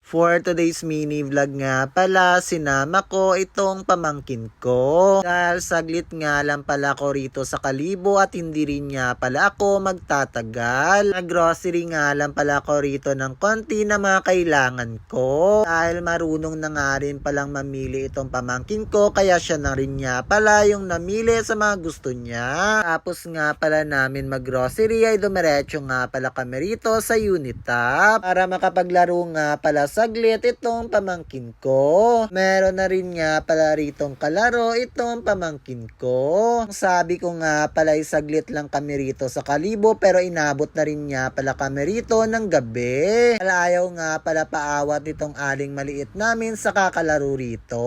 For today's mini vlog nga pala, sinama ko itong pamangkin ko. Dahil saglit nga lang pala ko rito sa Kalibo at hindi rin nga pala ako magtatagal. Nag-grocery nga lang pala ko rito ng konti na mga kailangan ko. Dahil marunong na nga rin palang mamili itong pamangkin ko, kaya siya na rin nga pala yung namili sa mga gusto niya. Tapos nga pala namin mag-grocery ay dumiretso nga pala kami rito sa Unita para makapaglaro nga pala saglit itong pamangkin ko. Meron na rin nga pala ritong kalaro itong pamangkin ko. Sabi ko nga pala saglit lang kami rito sa Kalibo pero inabot na rin nga pala kami rito ng gabi. Ayaw nga pala paawat itong aling maliit namin sa kakalaro rito.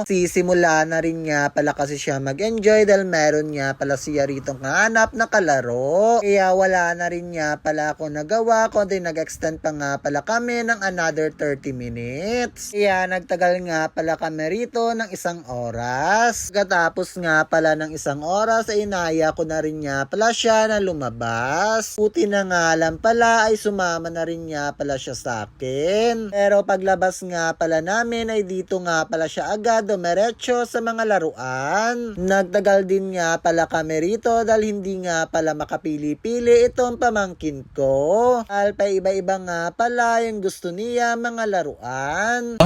Sisimula na rin nga pala kasi siya mag-enjoy dahil meron nga pala siya ritong kahanap na kalaro. Kaya wala na rin nga pala ako nagawa kundi nag-extend pa nga pala kami ng another 30 minutes. Kaya nagtagal nga pala kami rito ng 1 oras. Katapos nga pala ng 1 oras ay inaya ko na rin nga pala siya na lumabas. Buti na nga lang pala ay sumama na rin nga pala siya sa akin. Pero paglabas nga pala namin ay dito nga pala siya agad dumiretso sa mga laruan. Nagtagal din nga pala kami rito dahil hindi nga pala makapili-pili itong pamangkin ko. Dahil pa iba-iba nga pala yung gusto niya mga laruan.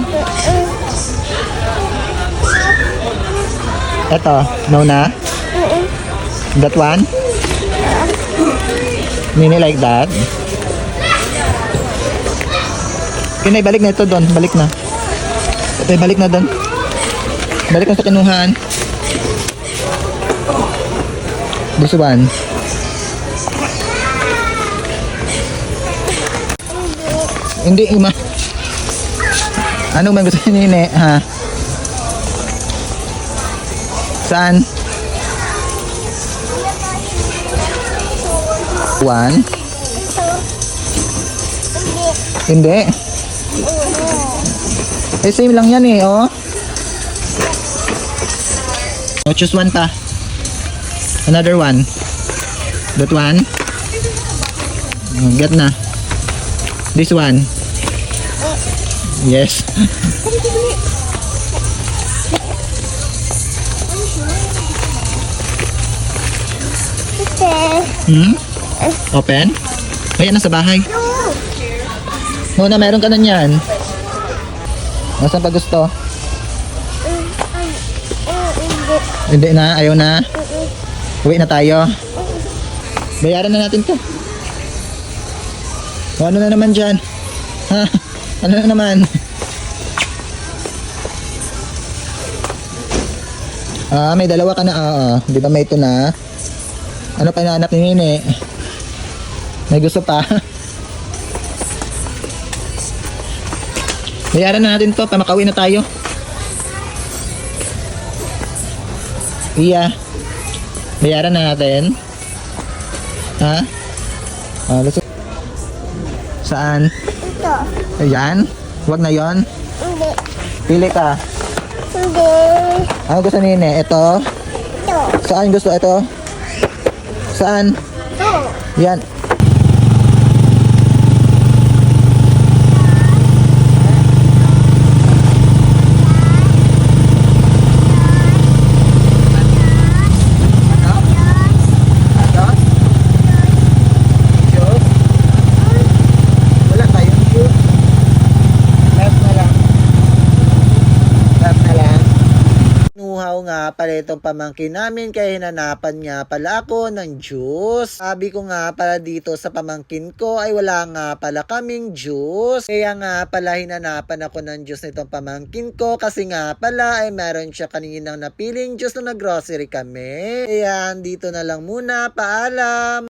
Eto, no na? That one? Mini like that? Kinay, balik na ito doon. Balik na. Ito, balik na doon. Balik na sa kinuhaan. This one. Hindi, ima. Ano man gusto ni Nene, ha? Saan? One? Hindi. Eh, same lang yan eh, oh. Oh, choose one pa. Another one. That one. Oh, get na. This one. Yes. Open? Ayan na sa bahay. Muna, meron ka na yan. Nasaan pa gusto? Hindi na, ayaw na. Uwi na tayo. Bayaran na natin to. O, ano na naman dyan? Ha? Ano na naman? May dalawa ka na. Di ba may ito na? Ano pa hinahanap ni Nene? May gusto pa? Bayaran na natin to, pamakauwi na tayo. Iya. Bayaran na natin. Ha? Saan? Ito. Ayan? Huwag na yon. Hindi. Pili ka. Hindi. Ano gusto ni Nene? Ito? Ito. Saan gusto ito? Saan? Ito. Yan. Nga pala itong pamangkin namin kaya hinanapan nga pala ako ng juice. Sabi ko nga pala dito sa pamangkin ko ay wala nga pala kaming juice. Kaya nga pala hinanapan ako ng juice nitong pamangkin ko kasi nga pala ay meron siya kaninang napiling juice nung nag-grocery kami. Kaya dito na lang muna. Paalam!